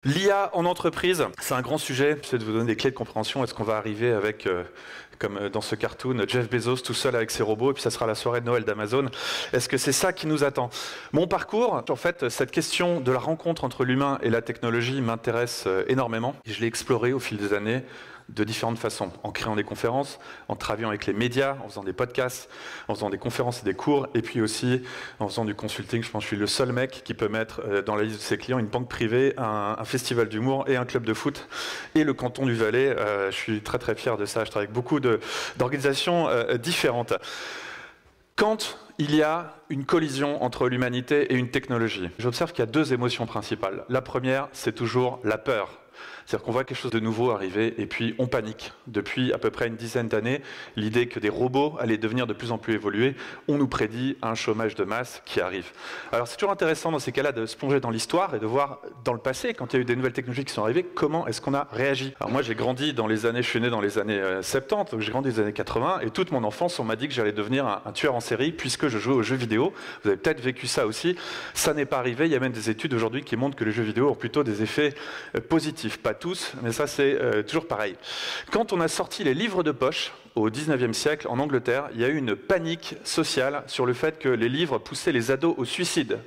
L'IA en entreprise, c'est un grand sujet. J'essaie de vous donner des clés de compréhension. Est-ce qu'on va arriver avec, comme dans ce cartoon, Jeff Bezos tout seul avec ses robots, et puis ça sera la soirée de Noël d'Amazon? Est-ce que c'est ça qui nous attend? Mon parcours, en fait, cette question de la rencontre entre l'humain et la technologie m'intéresse énormément. Et je l'ai exploré au fil des années de différentes façons, en créant des conférences, en travaillant avec les médias, en faisant des podcasts, en faisant des conférences et des cours, et puis aussi en faisant du consulting. Je pense que je suis le seul mec qui peut mettre dans la liste de ses clients une banque privée, un festival d'humour et un club de foot, et le canton du Valais. Je suis très très fier de ça. Je travaille avec beaucoup d'organisations différentes. Quand il y a une collision entre l'humanité et une technologie, j'observe qu'il y a deux émotions principales. La première, c'est toujours la peur. C'est-à-dire qu'on voit quelque chose de nouveau arriver et puis on panique. Depuis à peu près une dizaine d'années, l'idée que des robots allaient devenir de plus en plus évolués, on nous prédit un chômage de masse qui arrive. Alors c'est toujours intéressant dans ces cas-là de se plonger dans l'histoire et de voir dans le passé, quand il y a eu des nouvelles technologies qui sont arrivées, comment est-ce qu'on a réagi. Alors moi j'ai grandi dans les années, je suis né dans les années 70, donc j'ai grandi dans les années 80, et toute mon enfance on m'a dit que j'allais devenir un tueur en série puisque je jouais aux jeux vidéo. Vous avez peut-être vécu ça aussi. Ça n'est pas arrivé, il y a même des études aujourd'hui qui montrent que les jeux vidéo ont plutôt des effets positifs. Pas tous, mais ça c'est toujours pareil. Quand on a sorti les livres de poche au 19e siècle en Angleterre, il y a eu une panique sociale sur le fait que les livres poussaient les ados au suicide.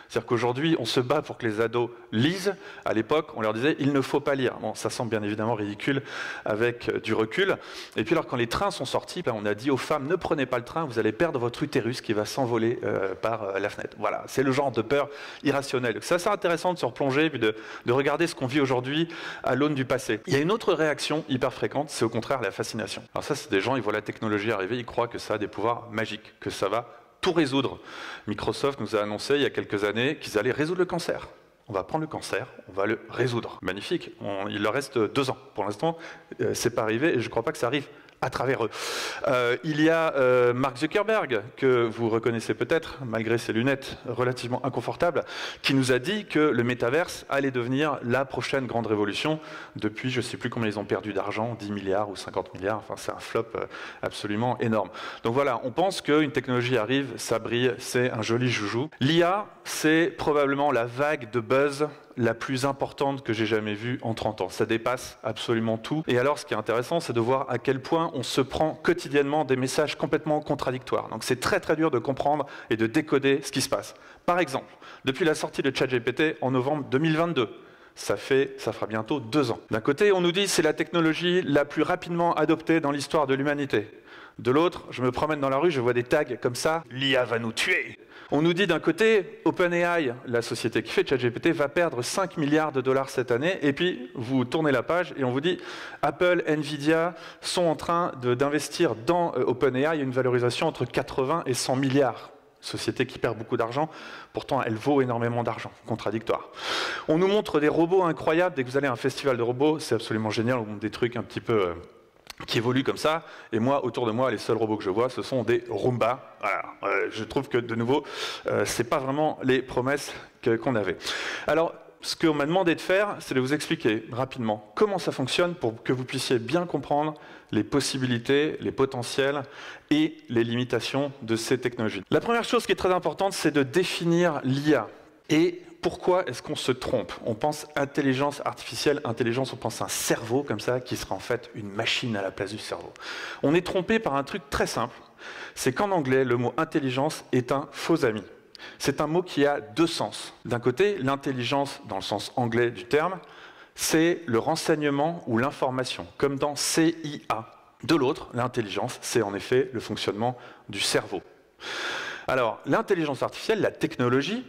C'est-à-dire qu'aujourd'hui, on se bat pour que les ados lisent. À l'époque, on leur disait « il ne faut pas lire ». Bon, ça semble bien évidemment ridicule avec du recul. Et puis alors, quand les trains sont sortis, on a dit aux femmes « ne prenez pas le train, vous allez perdre votre utérus qui va s'envoler par la fenêtre ». Voilà, c'est le genre de peur irrationnelle. C'est assez intéressant de se replonger, puis de regarder ce qu'on vit aujourd'hui à l'aune du passé. Il y a une autre réaction hyper fréquente, c'est au contraire la fascination. Alors ça, c'est des gens, ils voient la technologie arriver, ils croient que ça a des pouvoirs magiques, que ça va tout résoudre. Microsoft nous a annoncé il y a quelques années qu'ils allaient résoudre le cancer. On va prendre le cancer, on va le résoudre. Magnifique. Il leur reste 2 ans. Pour l'instant, c'est pas arrivé et je ne crois pas que ça arrive à travers eux. Il y a Mark Zuckerberg, que vous reconnaissez peut-être, malgré ses lunettes relativement inconfortables, qui nous a dit que le métaverse allait devenir la prochaine grande révolution. Depuis, je ne sais plus combien ils ont perdu d'argent, 10 milliards ou 50 milliards, enfin c'est un flop absolument énorme. Donc voilà, on pense qu'une technologie arrive, ça brille, c'est un joli joujou. L'IA, c'est probablement la vague de buzz la plus importante que j'ai jamais vue en 30 ans. Ça dépasse absolument tout. Et alors, ce qui est intéressant, c'est de voir à quel point on se prend quotidiennement des messages complètement contradictoires. Donc c'est très très dur de comprendre et de décoder ce qui se passe. Par exemple, depuis la sortie de ChatGPT en novembre 2022, ça fera bientôt 2 ans. D'un côté, on nous dit que c'est la technologie la plus rapidement adoptée dans l'histoire de l'humanité. De l'autre, je me promène dans la rue, je vois des tags comme ça, l'IA va nous tuer. On nous dit d'un côté, OpenAI, la société qui fait ChatGPT, va perdre 5 milliards de dollars cette année, et puis vous tournez la page et on vous dit, Apple, Nvidia sont en train d'investir dans OpenAI une valorisation entre 80 et 100 milliards. Société qui perd beaucoup d'argent, pourtant elle vaut énormément d'argent, contradictoire. On nous montre des robots incroyables, dès que vous allez à un festival de robots, c'est absolument génial, on montre des trucs un petit peu qui évoluent comme ça, et moi, autour de moi, les seuls robots que je vois, ce sont des Roomba. Voilà. Je trouve que, de nouveau, c'est pas vraiment les promesses qu'on avait. Alors, ce qu'on m'a demandé de faire, c'est de vous expliquer rapidement comment ça fonctionne pour que vous puissiez bien comprendre les possibilités, les potentiels et les limitations de ces technologies. La première chose qui est très importante, c'est de définir l'IA. Et pourquoi est-ce qu'on se trompe? On pense intelligence artificielle, intelligence, on pense un cerveau comme ça, qui sera en fait une machine à la place du cerveau. On est trompé par un truc très simple, c'est qu'en anglais, le mot intelligence est un faux ami. C'est un mot qui a 2 sens. D'un côté, l'intelligence, dans le sens anglais du terme, c'est le renseignement ou l'information, comme dans CIA. De l'autre, l'intelligence, c'est en effet le fonctionnement du cerveau. Alors, l'intelligence artificielle, la technologie,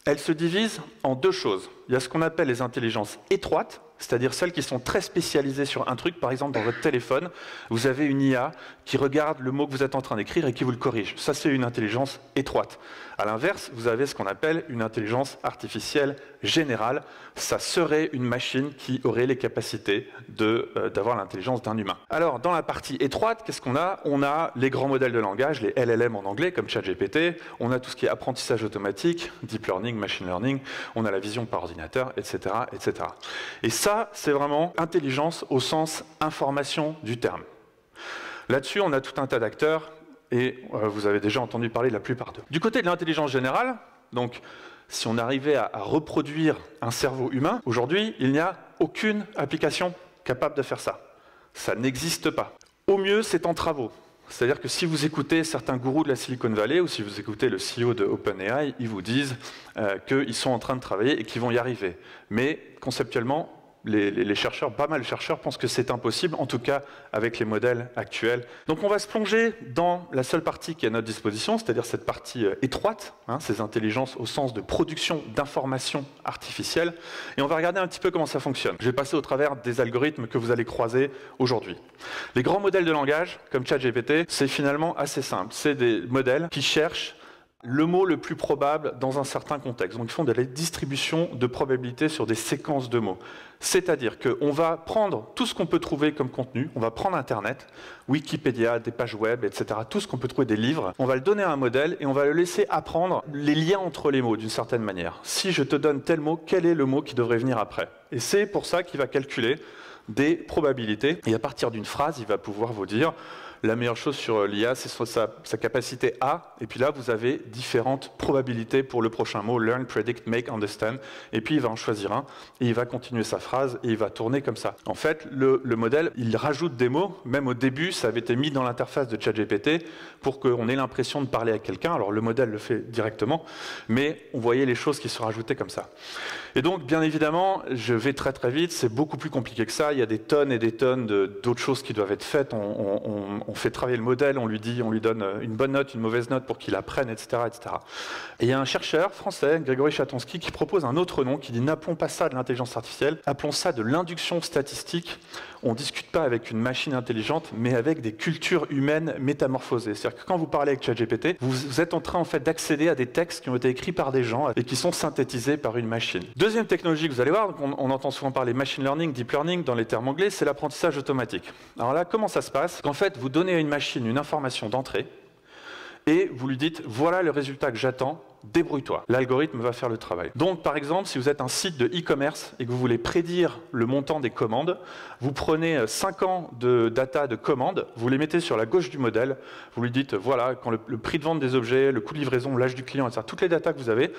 elle se divise en 2 choses. Il y a ce qu'on appelle les intelligences étroites, c'est-à-dire celles qui sont très spécialisées sur un truc. Par exemple, dans votre téléphone, vous avez une IA qui regarde le mot que vous êtes en train d'écrire et qui vous le corrige. Ça, c'est une intelligence étroite. À l'inverse, vous avez ce qu'on appelle une intelligence artificielle générale. Ça serait une machine qui aurait les capacités d'avoir l'intelligence d'un humain. Alors, dans la partie étroite, qu'est-ce qu'on a? On a les grands modèles de langage, les LLM en anglais, comme ChatGPT. On a tout ce qui est apprentissage automatique, deep learning, machine learning. On a la vision par ordinateur, etc., etc. Et ça, c'est vraiment intelligence au sens information du terme. Là-dessus, on a tout un tas d'acteurs et vous avez déjà entendu parler de la plupart d'eux. Du côté de l'intelligence générale, donc si on arrivait à reproduire un cerveau humain, aujourd'hui, il n'y a aucune application capable de faire ça. Ça n'existe pas. Au mieux, c'est en travaux. C'est-à-dire que si vous écoutez certains gourous de la Silicon Valley ou si vous écoutez le CEO de OpenAI, ils vous disent qu'ils sont en train de travailler et qu'ils vont y arriver. Mais conceptuellement, les chercheurs, pas mal de chercheurs, pensent que c'est impossible, en tout cas avec les modèles actuels. Donc on va se plonger dans la seule partie qui est à notre disposition, c'est-à-dire cette partie étroite, ces intelligences au sens de production d'informations artificielles, et on va regarder un petit peu comment ça fonctionne. Je vais passer au travers des algorithmes que vous allez croiser aujourd'hui. Les grands modèles de langage, comme ChatGPT, c'est finalement assez simple. C'est des modèles qui cherchent le mot le plus probable dans un certain contexte. Donc ils font de la distribution de probabilités sur des séquences de mots. C'est-à-dire qu'on va prendre tout ce qu'on peut trouver comme contenu, on va prendre Internet, Wikipédia, des pages web, etc., tout ce qu'on peut trouver, des livres, on va le donner à un modèle et on va le laisser apprendre les liens entre les mots d'une certaine manière. Si je te donne tel mot, quel est le mot qui devrait venir après? Et c'est pour ça qu'il va calculer des probabilités et à partir d'une phrase, il va pouvoir vous dire la meilleure chose sur l'IA, c'est sa capacité à, et puis là, vous avez différentes probabilités pour le prochain mot, learn, predict, make, understand, et puis il va en choisir un, et il va continuer sa phrase, et il va tourner comme ça. En fait, le modèle, il rajoute des mots, même au début, ça avait été mis dans l'interface de ChatGPT pour qu'on ait l'impression de parler à quelqu'un, alors le modèle le fait directement, mais on voyait les choses qui se rajoutaient comme ça. Et donc, bien évidemment, je vais très très vite, c'est beaucoup plus compliqué que ça, il y a des tonnes et des tonnes d'autres choses qui doivent être faites, on fait travailler le modèle, on lui donne une bonne note, une mauvaise note pour qu'il apprenne, etc., etc. Et il y a un chercheur français, Grégory Chatonsky, qui propose un autre nom, qui dit n'appelons pas ça de l'intelligence artificielle, appelons ça de l'induction statistique. On ne discute pas avec une machine intelligente, mais avec des cultures humaines métamorphosées. C'est-à-dire que quand vous parlez avec ChatGPT, vous êtes en train en fait, d'accéder à des textes qui ont été écrits par des gens et qui sont synthétisés par une machine. Deuxième technologie que vous allez voir, on entend souvent parler machine learning, deep learning dans les termes anglais, c'est l'apprentissage automatique. Alors là, comment ça se passe? Qu'en fait, vous donnez à une machine une information d'entrée et vous lui dites voilà le résultat que j'attends, débrouille-toi. L'algorithme va faire le travail. Donc par exemple, si vous êtes un site de e-commerce et que vous voulez prédire le montant des commandes, vous prenez 5 ans de data de commandes, vous les mettez sur la gauche du modèle, vous lui dites voilà quand le prix de vente des objets, le coût de livraison, l'âge du client, etc. Toutes les datas que vous avez.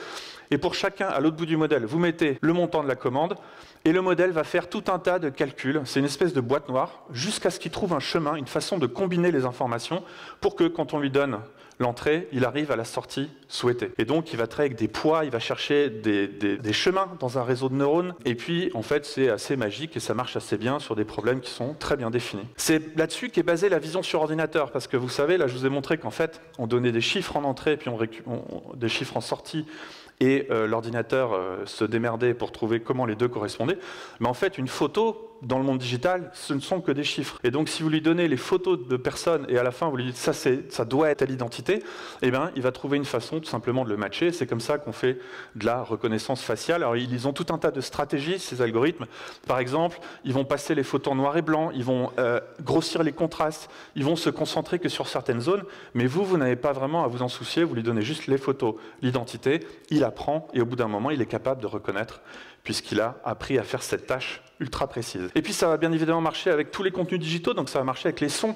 Et pour chacun, à l'autre bout du modèle, vous mettez le montant de la commande et le modèle va faire tout un tas de calculs. C'est une espèce de boîte noire jusqu'à ce qu'il trouve un chemin, une façon de combiner les informations pour que quand on lui donne l'entrée, il arrive à la sortie souhaitée. Et donc, il va travailler avec des poids, il va chercher des chemins dans un réseau de neurones. Et puis, en fait, c'est assez magique et ça marche assez bien sur des problèmes qui sont très bien définis. C'est là-dessus qu'est basée la vision sur ordinateur. Parce que vous savez, là, je vous ai montré qu'en fait, on donnait des chiffres en entrée et puis des chiffres en sortie. Et l'ordinateur se démerdait pour trouver comment les deux correspondaient. Mais en fait, une photo, dans le monde digital, ce ne sont que des chiffres. Et donc, si vous lui donnez les photos de personnes et à la fin, vous lui dites ça doit être telle identité, eh bien, il va trouver une façon tout simplement de le matcher. C'est comme ça qu'on fait de la reconnaissance faciale. Alors, ils ont tout un tas de stratégies, ces algorithmes. Par exemple, ils vont passer les photos en noir et blanc, ils vont grossir les contrastes, ils vont se concentrer que sur certaines zones, mais vous n'avez pas vraiment à vous en soucier, vous lui donnez juste les photos, l'identité, il apprend et au bout d'un moment, il est capable de reconnaître puisqu'il a appris à faire cette tâche ultra précise. Et puis ça va bien évidemment marcher avec tous les contenus digitaux, donc ça va marcher avec les sons.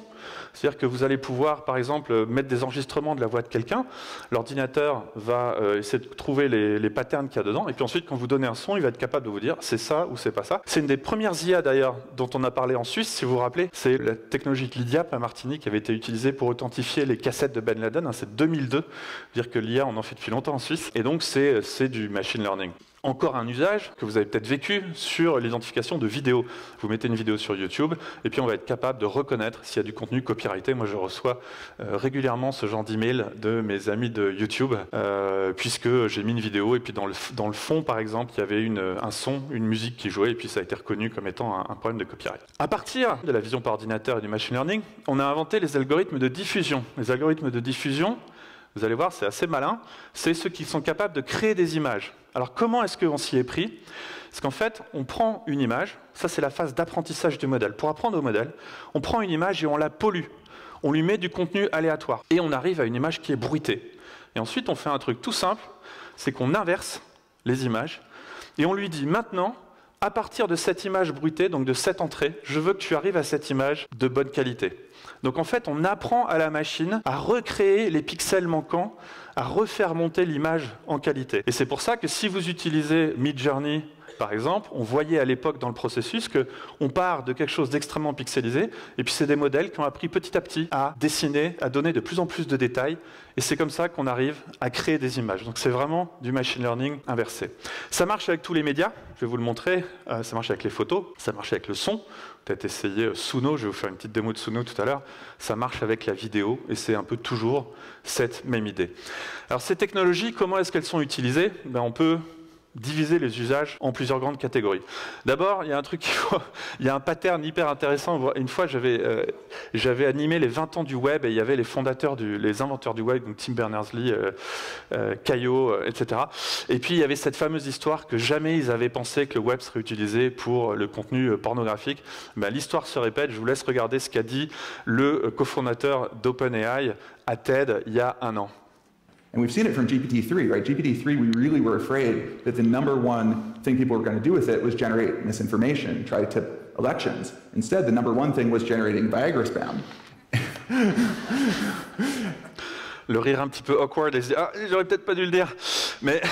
C'est-à-dire que vous allez pouvoir, par exemple, mettre des enregistrements de la voix de quelqu'un, l'ordinateur va essayer de trouver les patterns qu'il y a dedans, et puis ensuite, quand vous donnez un son, il va être capable de vous dire c'est ça ou c'est pas ça. C'est une des premières IA d'ailleurs dont on a parlé en Suisse, si vous vous rappelez, c'est la technologie de l'IDIAP à Martinique qui avait été utilisée pour authentifier les cassettes de Ben Laden, c'est 2002, dire que l'IA on en fait depuis longtemps en Suisse, et donc c'est du machine learning. Encore un usage que vous avez peut-être vécu sur l'identification de vidéos. Vous mettez une vidéo sur YouTube et puis on va être capable de reconnaître s'il y a du contenu copyrighté. Moi, je reçois régulièrement ce genre d'email de mes amis de YouTube puisque j'ai mis une vidéo et puis dans le fond, par exemple, il y avait un son, une musique qui jouait et puis ça a été reconnu comme étant un problème de copyright. À partir de la vision par ordinateur et du machine learning, on a inventé les algorithmes de diffusion. Les algorithmes de diffusion, vous allez voir, c'est assez malin, c'est ceux qui sont capables de créer des images. Alors comment est-ce qu'on s'y est pris? Parce qu'en fait, on prend une image, ça c'est la phase d'apprentissage du modèle. Pour apprendre au modèle, on prend une image et on la pollue. On lui met du contenu aléatoire. Et on arrive à une image qui est bruitée. Et ensuite, on fait un truc tout simple, c'est qu'on inverse les images et on lui dit maintenant, à partir de cette image bruitée, donc de cette entrée, je veux que tu arrives à cette image de bonne qualité. Donc en fait, on apprend à la machine à recréer les pixels manquants, à refaire monter l'image en qualité. Et c'est pour ça que si vous utilisez Midjourney, par exemple, on voyait à l'époque dans le processus qu'on part de quelque chose d'extrêmement pixelisé, et puis c'est des modèles qui ont appris petit à petit à dessiner, à donner de plus en plus de détails, et c'est comme ça qu'on arrive à créer des images. Donc c'est vraiment du machine learning inversé. Ça marche avec tous les médias, je vais vous le montrer, ça marche avec les photos, ça marche avec le son, peut-être essayer Suno, je vais vous faire une petite démo de Suno tout à l'heure, ça marche avec la vidéo, et c'est un peu toujours cette même idée. Alors ces technologies, comment est-ce qu'elles sont utilisées? On peut diviser les usages en plusieurs grandes catégories. D'abord, il y a un truc, il y a un pattern hyper intéressant. Une fois, j'avais animé les 20 ans du web et il y avait les fondateurs, les inventeurs du web, donc Tim Berners-Lee, Caillot, etc. Et puis, il y avait cette fameuse histoire que jamais ils avaient pensé que le web serait utilisé pour le contenu pornographique. L'histoire se répète, je vous laisse regarder ce qu'a dit le cofondateur d'OpenAI à TED il y a un an. And we've seen it from GPT-3, right? GPT-3, we really were afraid that the number one thing people were going to do with it was generate misinformation, try to tip elections. Instead, the number one thing was generating Viagra spam. Le rire un petit peu awkward, et se dire, ah, j'aurais peut-être pas dû le dire. Mais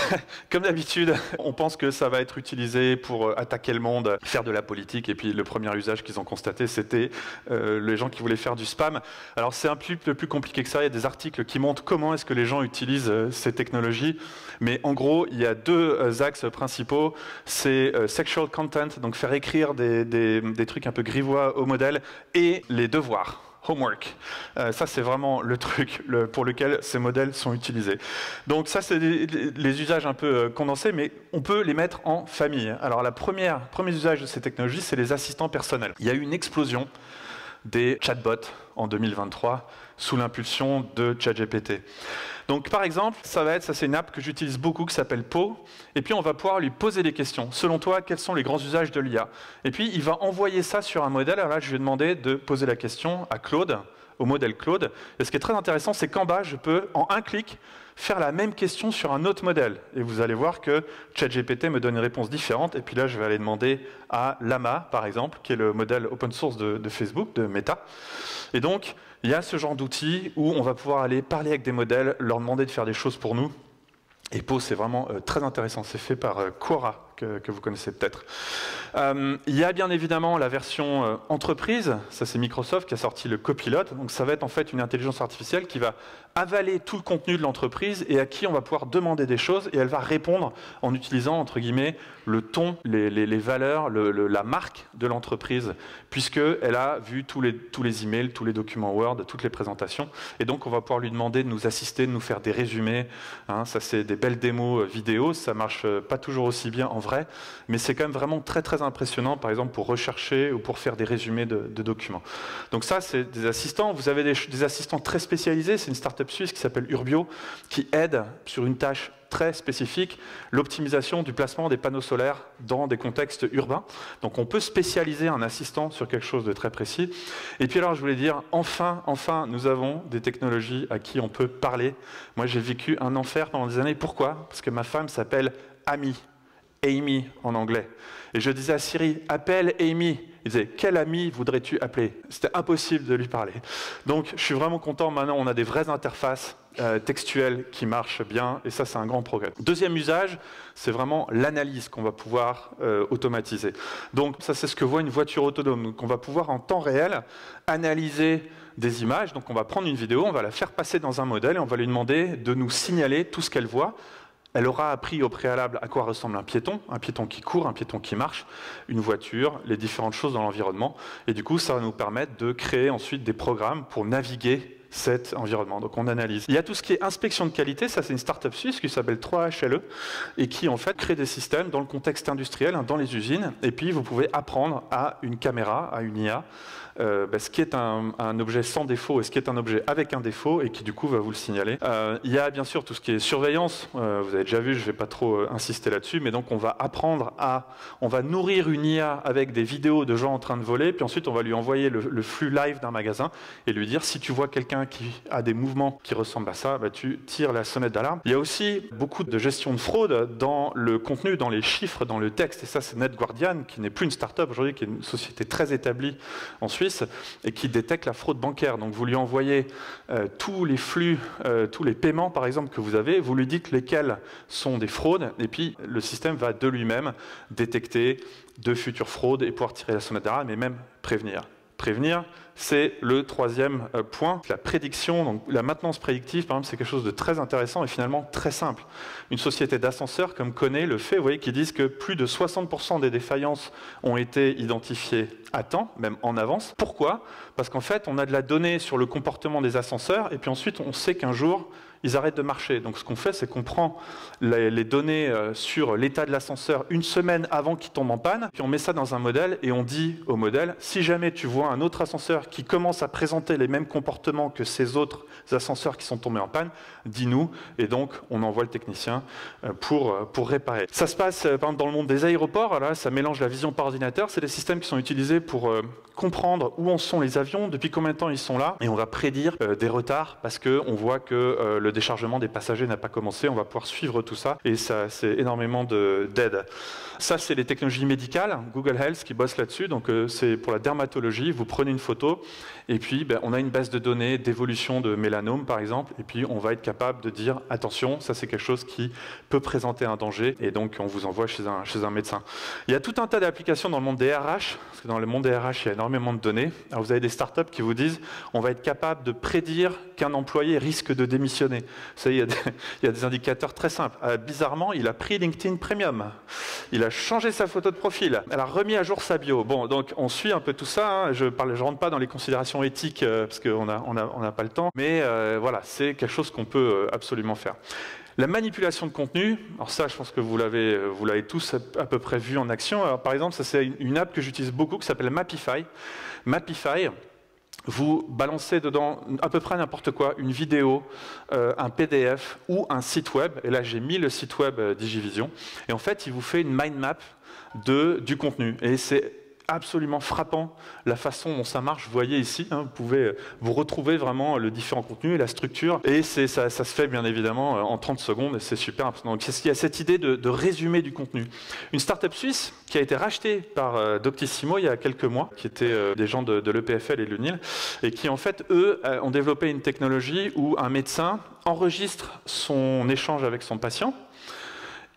comme d'habitude, on pense que ça va être utilisé pour attaquer le monde, faire de la politique. Et puis le premier usage qu'ils ont constaté, c'était les gens qui voulaient faire du spam. Alors c'est un peu plus compliqué que ça. Il y a des articles qui montrent comment est-ce que les gens utilisent ces technologies. Mais en gros, il y a deux axes principaux. C'est sexual content, donc faire écrire des trucs un peu grivois au modèle, et les devoirs. Homework. Ça, c'est vraiment le truc pour lequel ces modèles sont utilisés. Donc ça, c'est les usages un peu condensés, mais on peut les mettre en famille. Alors, le premier usage de ces technologies, c'est les assistants personnels. Il y a eu une explosion des chatbots en 2023 sous l'impulsion de ChatGPT. Donc par exemple, ça c'est une app que j'utilise beaucoup qui s'appelle Po, et puis on va pouvoir lui poser des questions. Selon toi, quels sont les grands usages de l'IA? Et puis il va envoyer ça sur un modèle. Alors là, je lui ai demandé de poser la question à Claude, au modèle Claude. Et ce qui est très intéressant, c'est qu'en bas, je peux, en un clic, faire la même question sur un autre modèle. Et vous allez voir que ChatGPT me donne une réponse différente. Et puis là, je vais aller demander à Llama, par exemple, qui est le modèle open source de Facebook, de Meta. Et donc, il y a ce genre d'outils où on va pouvoir aller parler avec des modèles, leur demander de faire des choses pour nous. Et Po, c'est vraiment très intéressant. C'est fait par Quora, que vous connaissez peut-être. Il y a bien évidemment la version entreprise. Ça, c'est Microsoft qui a sorti le Copilot. Donc, ça va être en fait une intelligence artificielle qui va avaler tout le contenu de l'entreprise et à qui on va pouvoir demander des choses, et elle va répondre en utilisant, entre guillemets, le ton, les valeurs, la marque de l'entreprise, puisqu'elle a vu tous les emails, tous les documents Word, toutes les présentations. Et donc, on va pouvoir lui demander de nous assister, de nous faire des résumés. Ça, c'est des belles démos vidéo. Ça marche pas toujours aussi bien en vrai, mais c'est quand même vraiment très, très impressionnant, par exemple, pour rechercher ou pour faire des résumés de documents. Donc ça, c'est des assistants. Vous avez des assistants très spécialisés. C'est une start-up suisse qui s'appelle Urbio, qui aide sur une tâche très spécifique, l'optimisation du placement des panneaux solaires dans des contextes urbains. Donc on peut spécialiser un assistant sur quelque chose de très précis. Et puis alors je voulais dire, enfin, nous avons des technologies à qui on peut parler. Moi j'ai vécu un enfer pendant des années. Pourquoi? Parce que ma femme s'appelle Amy, Amy en anglais. Et je disais à Siri, appelle Amy. Il disait, quel ami voudrais-tu appeler? C'était impossible de lui parler. Donc je suis vraiment content, maintenant on a des vraies interfaces textuelles qui marchent bien, et ça c'est un grand progrès. Deuxième usage, c'est vraiment l'analyse qu'on va pouvoir automatiser. Donc ça c'est ce que voit une voiture autonome. Donc on va pouvoir en temps réel analyser des images. Donc on va prendre une vidéo, on va la faire passer dans un modèle et on va lui demander de nous signaler tout ce qu'elle voit. Elle aura appris au préalable à quoi ressemble un piéton qui court, un piéton qui marche, une voiture, les différentes choses dans l'environnement. Et du coup, ça va nous permettre de créer ensuite des programmes pour naviguer cet environnement. Donc on analyse. Il y a tout ce qui est inspection de qualité, ça c'est une start-up suisse qui s'appelle 3HLE et qui en fait crée des systèmes dans le contexte industriel, dans les usines, et puis vous pouvez apprendre à une caméra, à une IA, ce qui est un objet sans défaut et ce qui est un objet avec un défaut et qui du coup va vous le signaler. Il y a bien sûr tout ce qui est surveillance, vous avez déjà vu, je ne vais pas trop insister là-dessus, mais donc on va on va nourrir une IA avec des vidéos de gens en train de voler, puis ensuite on va lui envoyer le flux live d'un magasin et lui dire si tu vois quelqu'un quelqu'un qui a des mouvements qui ressemblent à ça, bah, tu tires la sonnette d'alarme. Il y a aussi beaucoup de gestion de fraude dans le contenu, dans les chiffres, dans le texte. Et ça, c'est NetGuardian, qui n'est plus une start-up aujourd'hui, qui est une société très établie en Suisse et qui détecte la fraude bancaire. Donc vous lui envoyez tous les flux, tous les paiements, par exemple, que vous avez, vous lui dites lesquels sont des fraudes, et puis le système va de lui-même détecter de futures fraudes et pouvoir tirer la sonnette d'alarme, mais même prévenir. Prévenir, c'est le troisième point. La prédiction, donc la maintenance prédictive, par exemple, c'est quelque chose de très intéressant et finalement très simple. Une société d'ascenseurs comme Kone le fait, vous voyez, qui disent que plus de 60% des défaillances ont été identifiées à temps, même en avance. Pourquoi? Parce qu'en fait, on a de la donnée sur le comportement des ascenseurs et puis ensuite, on sait qu'un jour, ils arrêtent de marcher. Donc ce qu'on fait, c'est qu'on prend les données sur l'état de l'ascenseur une semaine avant qu'il tombe en panne, puis on met ça dans un modèle et on dit au modèle, si jamais tu vois un autre ascenseur qui commence à présenter les mêmes comportements que ces autres ascenseurs qui sont tombés en panne, dis-nous, et donc on envoie le technicien pour réparer. Ça se passe par exemple dans le monde des aéroports, là, ça mélange la vision par ordinateur, c'est des systèmes qui sont utilisés pour comprendre où en sont les avions, depuis combien de temps ils sont là, et on va prédire des retards parce qu'on voit que le déchargement des passagers n'a pas commencé, on va pouvoir suivre tout ça, et ça, c'est énormément d'aide. Ça, c'est les technologies médicales, Google Health qui bosse là-dessus, donc c'est pour la dermatologie, vous prenez une photo, et puis on a une base de données d'évolution de mélanome, par exemple, et puis on va être capable de dire, attention, ça c'est quelque chose qui peut présenter un danger, et donc on vous envoie chez un médecin. Il y a tout un tas d'applications dans le monde des RH, parce que dans le monde des RH, il y a énormément de données. Alors vous avez des startups qui vous disent, on va être capable de prédire qu'un employé risque de démissionner. Vous savez, il y a des indicateurs très simples. Bizarrement, il a pris LinkedIn Premium. Il a changé sa photo de profil. Elle a remis à jour sa bio. Bon, donc on suit un peu tout ça. Hein. Je rentre pas dans les considérations éthiques parce qu'on n'a pas le temps. Mais voilà, c'est quelque chose qu'on peut absolument faire. La manipulation de contenu, alors ça, je pense que vous l'avez tous à peu près vu en action. Alors, par exemple, ça c'est une app que j'utilise beaucoup qui s'appelle Mapify. Mapify, vous balancez dedans à peu près n'importe quoi, une vidéo, un PDF ou un site web. Et là, j'ai mis le site web Digivision. Et en fait, il vous fait une mind map du contenu. Et c'est absolument frappant la façon dont ça marche. Vous voyez ici, hein, vous pouvez vous retrouver vraiment le différent contenu et la structure. Et ça se fait bien évidemment en 30 secondes et c'est super important. Donc il y a cette idée de résumé du contenu. Une start-up suisse qui a été rachetée par Doctissimo il y a quelques mois, qui étaient des gens de l'EPFL et de l'UNIL, et qui en fait, eux, ont développé une technologie où un médecin enregistre son échange avec son patient.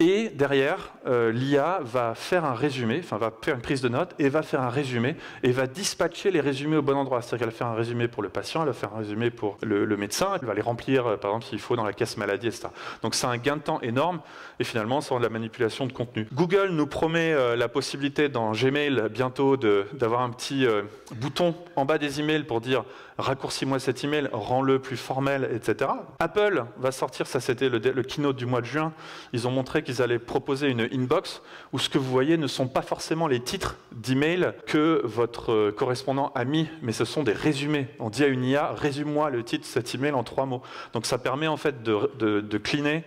Et derrière, l'IA va faire un résumé, enfin va faire une prise de notes et va faire un résumé et va dispatcher les résumés au bon endroit. C'est-à-dire qu'elle va faire un résumé pour le patient, elle va faire un résumé pour le médecin, elle va les remplir, par exemple, s'il faut, dans la caisse maladie, etc. Donc c'est un gain de temps énorme et finalement, c'est de la manipulation de contenu. Google nous promet la possibilité dans Gmail bientôt d'avoir un petit bouton en bas des emails pour dire raccourcis-moi cet email, rends-le plus formel, etc. Apple va sortir, ça c'était le keynote du mois de juin, ils ont montré qu'ils allaient proposer une inbox où ce que vous voyez ne sont pas forcément les titres d'email que votre correspondant a mis, mais ce sont des résumés. On dit à une IA, résume-moi le titre de cet email en 3 mots. Donc ça permet en fait de cleaner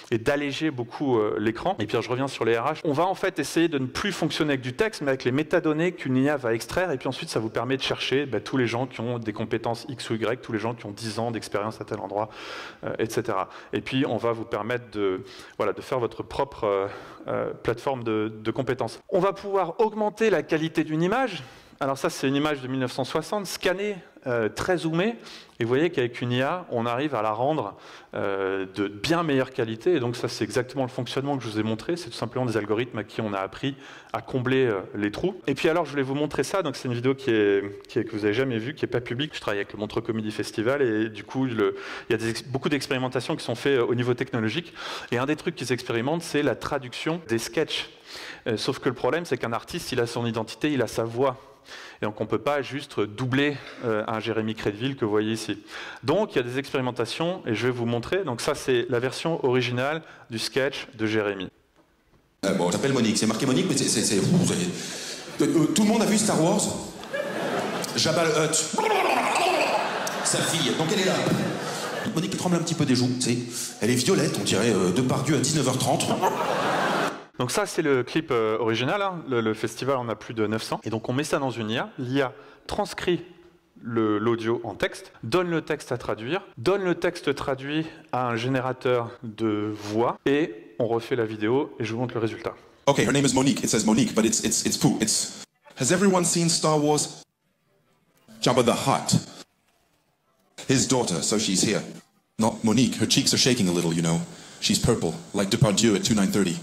et d'alléger beaucoup l'écran. Et puis je reviens sur les RH. On va en fait essayer de ne plus fonctionner avec du texte, mais avec les métadonnées qu'une IA va extraire. Et puis ensuite, ça vous permet de chercher tous les gens qui ont des compétences X ou Y, tous les gens qui ont 10 ans d'expérience à tel endroit, etc. Et puis on va vous permettre de faire votre propre plateforme de compétences. On va pouvoir augmenter la qualité d'une image. Alors ça, c'est une image de 1960, scannée, très zoomée. Et vous voyez qu'avec une IA, on arrive à la rendre de bien meilleure qualité. Et donc ça, c'est exactement le fonctionnement que je vous ai montré. C'est tout simplement des algorithmes à qui on a appris à combler les trous. Et puis alors, je voulais vous montrer ça. Donc c'est une vidéo que vous n'avez jamais vue, qui n'est pas publique. Je travaille avec le Montreux Comedy Festival. Et du coup, il y a beaucoup d'expérimentations qui sont faites au niveau technologique. Et un des trucs qu'ils expérimentent, c'est la traduction des sketchs. Sauf que le problème, c'est qu'un artiste, il a son identité, il a sa voix. Et donc on ne peut pas juste doubler un Jérémy Crédville que vous voyez ici. Donc il y a des expérimentations et je vais vous montrer. Donc ça c'est la version originale du sketch de Jérémy. Bon, je m'appelle Monique, c'est marqué Monique, mais tout le monde a vu Star Wars? Jabba le Hutt. Sa fille, donc elle est là. Monique tremble un petit peu des joues, tu sais. Elle est violette, on dirait Depardieu à 19h30. Donc ça, c'est le clip original. Hein. Le festival en a plus de 900. Et donc on met ça dans une IA. L'IA transcrit l'audio en texte, donne le texte à traduire, donne le texte traduit à un générateur de voix et on refait la vidéo et je vous montre le résultat. Okay, her name is Monique. It says Monique, but it's poo. Has everyone seen Star Wars? Jabba the Hutt. His daughter, so she's here. Not Monique. Her cheeks are shaking a little, you know. She's purple, like Depardieu at 2930.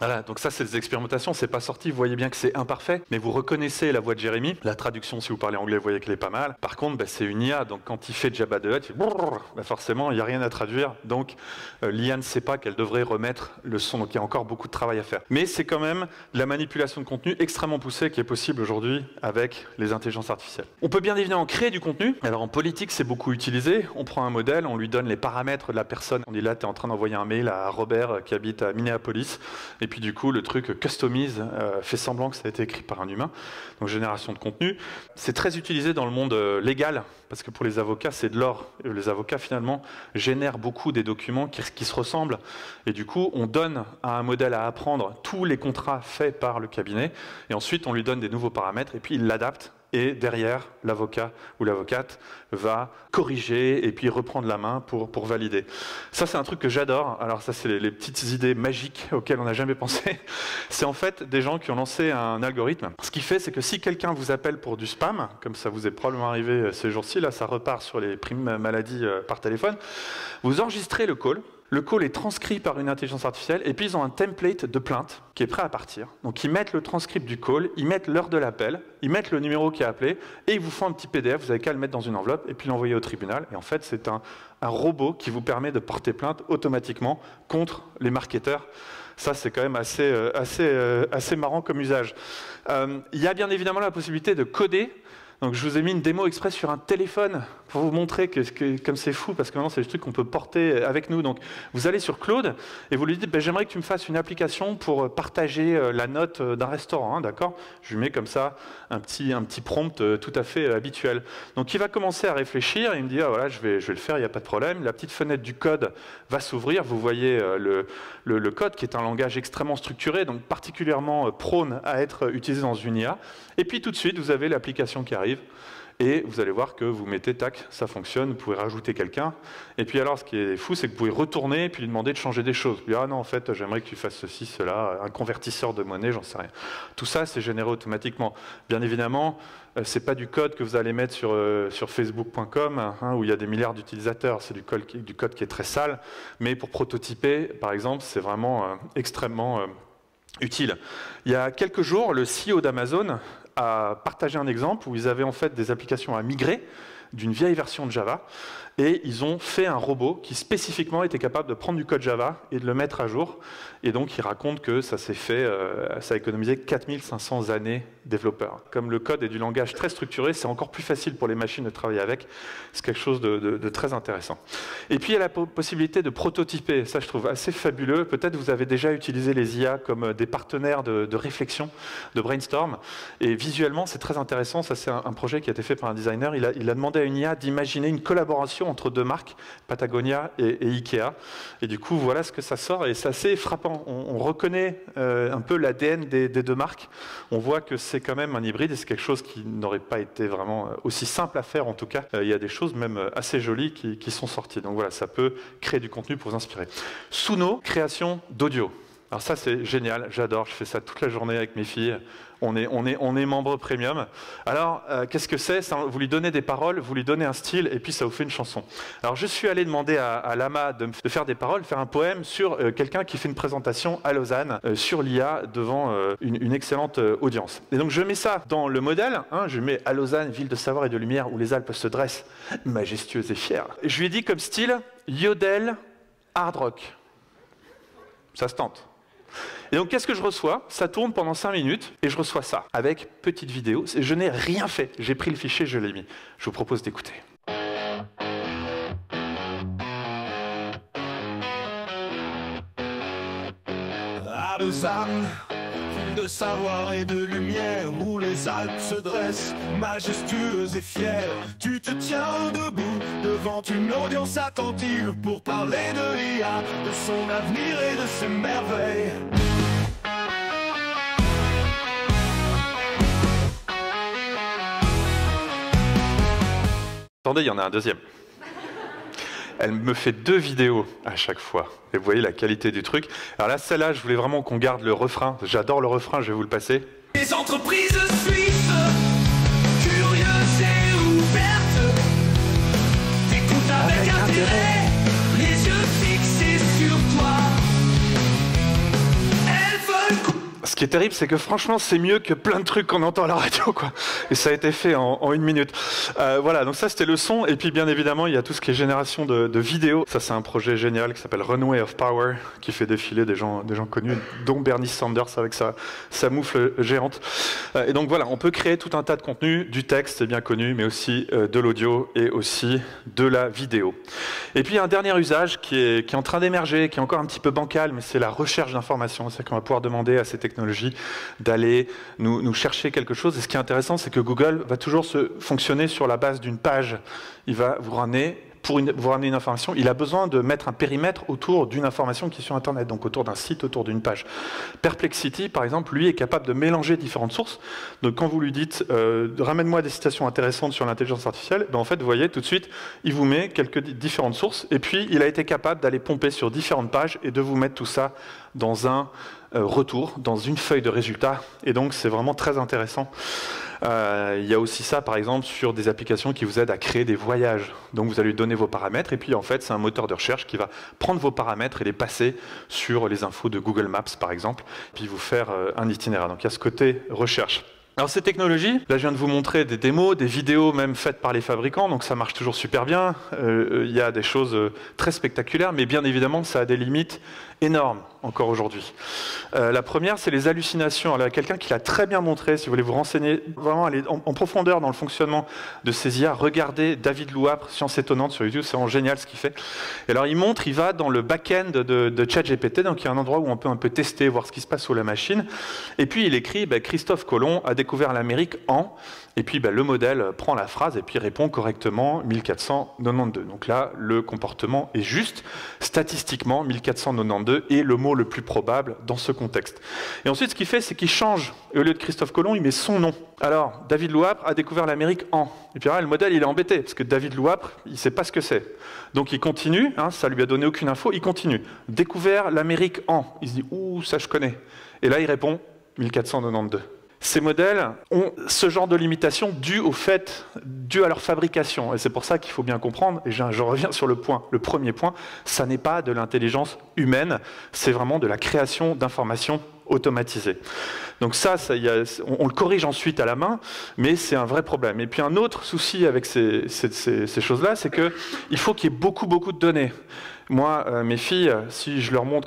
Voilà, donc ça c'est des expérimentations, c'est pas sorti, vous voyez bien que c'est imparfait, mais vous reconnaissez la voix de Jérémy. La traduction, si vous parlez anglais, vous voyez qu'elle est pas mal. Par contre, c'est une IA, donc quand il fait Jabba the Hutt, forcément, il n'y a rien à traduire, donc l'IA ne sait pas qu'elle devrait remettre le son, donc il y a encore beaucoup de travail à faire. Mais c'est quand même de la manipulation de contenu extrêmement poussée qui est possible aujourd'hui avec les intelligences artificielles. On peut bien évidemment créer du contenu, alors en politique c'est beaucoup utilisé, on prend un modèle, on lui donne les paramètres de la personne, on dit là tu es en train d'envoyer un mail à Robert qui habite à Minneapolis, et puis du coup le truc customise, fait semblant que ça a été écrit par un humain, donc génération de contenu. C'est très utilisé dans le monde légal, parce que pour les avocats c'est de l'or, les avocats finalement génèrent beaucoup des documents qui se ressemblent, et du coup on donne à un modèle à apprendre tous les contrats faits par le cabinet, et ensuite on lui donne des nouveaux paramètres, et puis il l'adapte, et derrière, l'avocat ou l'avocate va corriger et puis reprendre la main pour valider. Ça, c'est un truc que j'adore. Alors ça, c'est les petites idées magiques auxquelles on n'a jamais pensé. C'est en fait des gens qui ont lancé un algorithme. Ce qui fait, c'est que si quelqu'un vous appelle pour du spam, comme ça vous est probablement arrivé ces jours-ci, là, ça repart sur les primes maladie par téléphone, vous enregistrez le call. Le call est transcrit par une intelligence artificielle et puis ils ont un template de plainte qui est prêt à partir. Donc ils mettent le transcript du call, ils mettent l'heure de l'appel, ils mettent le numéro qui a appelé et ils vous font un petit PDF, vous n'avez qu'à le mettre dans une enveloppe et puis l'envoyer au tribunal. Et en fait, c'est un robot qui vous permet de porter plainte automatiquement contre les marketeurs. Ça, c'est quand même assez marrant comme usage. Il y a bien évidemment la possibilité de coder. Donc je vous ai mis une démo express sur un téléphone pour vous montrer comme c'est fou, parce que maintenant c'est des trucs qu'on peut porter avec nous. Donc vous allez sur Claude et vous lui dites j'aimerais que tu me fasses une application pour partager la note d'un restaurant, hein, d'accord? Je lui mets comme ça un petit prompt tout à fait habituel. Donc il va commencer à réfléchir et il me dit voilà, je vais le faire, il n'y a pas de problème. La petite fenêtre du code va s'ouvrir, vous voyez le code qui est un langage extrêmement structuré, donc particulièrement prône à être utilisé dans une IA. Et puis tout de suite vous avez l'application qui arrive. Et vous allez voir que vous mettez, tac, ça fonctionne, vous pouvez rajouter quelqu'un. Et puis alors, ce qui est fou, c'est que vous pouvez retourner et puis lui demander de changer des choses. Puis, ah non, en fait, j'aimerais que tu fasses ceci, cela, un convertisseur de monnaie, j'en sais rien. Tout ça, c'est généré automatiquement. Bien évidemment, c'est pas du code que vous allez mettre sur facebook.com, hein, où il y a des milliards d'utilisateurs. C'est du code qui est très sale. Mais pour prototyper, par exemple, c'est vraiment extrêmement utile. Il y a quelques jours, le CEO d'Amazon a partagé un exemple où ils avaient en fait des applications à migrer d'une vieille version de Java et ils ont fait un robot qui spécifiquement était capable de prendre du code Java et de le mettre à jour. Et donc il raconte que ça s'est fait, ça a économisé 4500 années développeurs. Comme le code est du langage très structuré, c'est encore plus facile pour les machines de travailler avec. C'est quelque chose de très intéressant. Et puis il y a la possibilité de prototyper. Ça je trouve assez fabuleux. Peut-être vous avez déjà utilisé les IA comme des partenaires de réflexion, de brainstorm. Et visuellement c'est très intéressant. Ça c'est un projet qui a été fait par un designer. Il a demandé à une IA d'imaginer une collaboration entre deux marques, Patagonia et Ikea. Et du coup, voilà ce que ça sort. Et c'est assez frappant. On reconnaît un peu l'ADN des deux marques. On voit que c'est quand même un hybride et c'est quelque chose qui n'aurait pas été vraiment aussi simple à faire. En tout cas, il y a des choses même assez jolies qui sont sorties. Donc voilà, ça peut créer du contenu pour vous inspirer. Suno, création d'audio. Alors ça, c'est génial. J'adore. Je fais ça toute la journée avec mes filles. On est membre premium. Alors, qu'est-ce que c'est? Vous lui donnez des paroles, vous lui donnez un style, et puis ça vous fait une chanson. Alors, je suis allé demander à Lama de faire des paroles, faire un poème sur quelqu'un qui fait une présentation à Lausanne sur l'IA devant une excellente audience. Et donc, je mets ça dans le modèle. Hein, je mets à Lausanne, ville de savoir et de lumière, où les Alpes se dressent, majestueuses et fières. Et je lui ai dit comme style, yodel, hard rock. Ça se tente. Et donc, qu'est-ce que je reçois? Ça tourne pendant 5 minutes et je reçois ça, avec petite vidéo. Je n'ai rien fait. J'ai pris le fichier, je l'ai mis. Je vous propose d'écouter. À Lausanne, de savoir et de lumière, où les Alpes se dressent, majestueuses et fières. Tu te tiens debout devant une audience attentive pour parler de l'IA, de son avenir et de ses merveilles. Attendez, il y en a un deuxième. Elle me fait 2 vidéos à chaque fois. Et vous voyez la qualité du truc. Alors là, celle-là, je voulais vraiment qu'on garde le refrain. J'adore le refrain, je vais vous le passer. Les entreprises suisses, curieuses et ouvertes, t'écoutent avec intérêt, les yeux fixés sur toi. Elles veulent Ce qui est terrible, c'est que franchement, c'est mieux que plein de trucs qu'on entend à la radio, quoi. Et ça a été fait en 1 minute. Voilà, donc ça, c'était le son. Et puis, bien évidemment, il y a tout ce qui est génération de vidéos. Ça, c'est un projet génial qui s'appelle Runway of Power, qui fait défiler des gens connus, dont Bernie Sanders avec sa moufle géante. Et donc, voilà, on peut créer tout un tas de contenus, du texte, c'est bien connu, mais aussi de l'audio et aussi de la vidéo. Et puis, un dernier usage qui est en train d'émerger, qui est encore un petit peu bancal, mais c'est la recherche d'informations. C'est qu'on va pouvoir demander à ces technologies d'aller nous chercher quelque chose. Et ce qui est intéressant, c'est que Google va toujours fonctionner sur la base d'une page. Il va vous ramener, vous ramener une information, il a besoin de mettre un périmètre autour d'une information qui est sur Internet, donc autour d'un site, autour d'une page. Perplexity, par exemple, lui est capable de mélanger différentes sources. Donc quand vous lui dites « ramène-moi des citations intéressantes sur l'intelligence artificielle », ben en fait, vous voyez, tout de suite, il vous met quelques différentes sources, et puis il a été capable d'aller pomper sur différentes pages et de vous mettre tout ça dans un retour, dans une feuille de résultats. Et donc, c'est vraiment très intéressant. Il y a aussi ça, par exemple, sur des applications qui vous aident à créer des voyages. Donc, vous allez lui donner vos paramètres, et puis, en fait, c'est un moteur de recherche qui va prendre vos paramètres et les passer sur les infos de Google Maps, par exemple, puis vous faire un itinéraire. Donc, il y a ce côté recherche. Alors ces technologies, là je viens de vous montrer des démos, des vidéos même faites par les fabricants, donc ça marche toujours super bien. Il y a des choses très spectaculaires, mais bien évidemment ça a des limites énormes encore aujourd'hui. La première, c'est les hallucinations. Alors, il y a quelqu'un qui l'a très bien montré, si vous voulez vous renseigner, vraiment aller en profondeur dans le fonctionnement de ces IA, regardez David Louapre, Science étonnante sur YouTube, c'est vraiment génial ce qu'il fait. Et alors il montre, il va dans le back-end de ChatGPT, donc il y a un endroit où on peut un peu tester, voir ce qui se passe sous la machine, et puis il écrit Christophe Colomb a découvert l'Amérique en... Et puis le modèle prend la phrase et puis répond correctement 1492. Donc là, le comportement est juste. Statistiquement, 1492 est le mot le plus probable dans ce contexte. Et ensuite, ce qu'il fait, c'est qu'il change. Et au lieu de Christophe Colomb, il met son nom. Alors, David Louapre a découvert l'Amérique en... Et puis là, le modèle, il est embêté, parce que David Louapre, il ne sait pas ce que c'est. Donc il continue, ça lui a donné aucune info, il continue. Découvert l'Amérique en... Il se dit, ouh, ça je connais. Et là, il répond 1492. Ces modèles ont ce genre de limitation due à leur fabrication. Et c'est pour ça qu'il faut bien comprendre, et je reviens sur le premier point, ça n'est pas de l'intelligence humaine, c'est vraiment de la création d'informations automatisées. Donc ça on le corrige ensuite à la main, mais c'est un vrai problème. Et puis un autre souci avec ces choses-là, c'est qu'il faut qu'il y ait beaucoup de données. Moi, mes filles,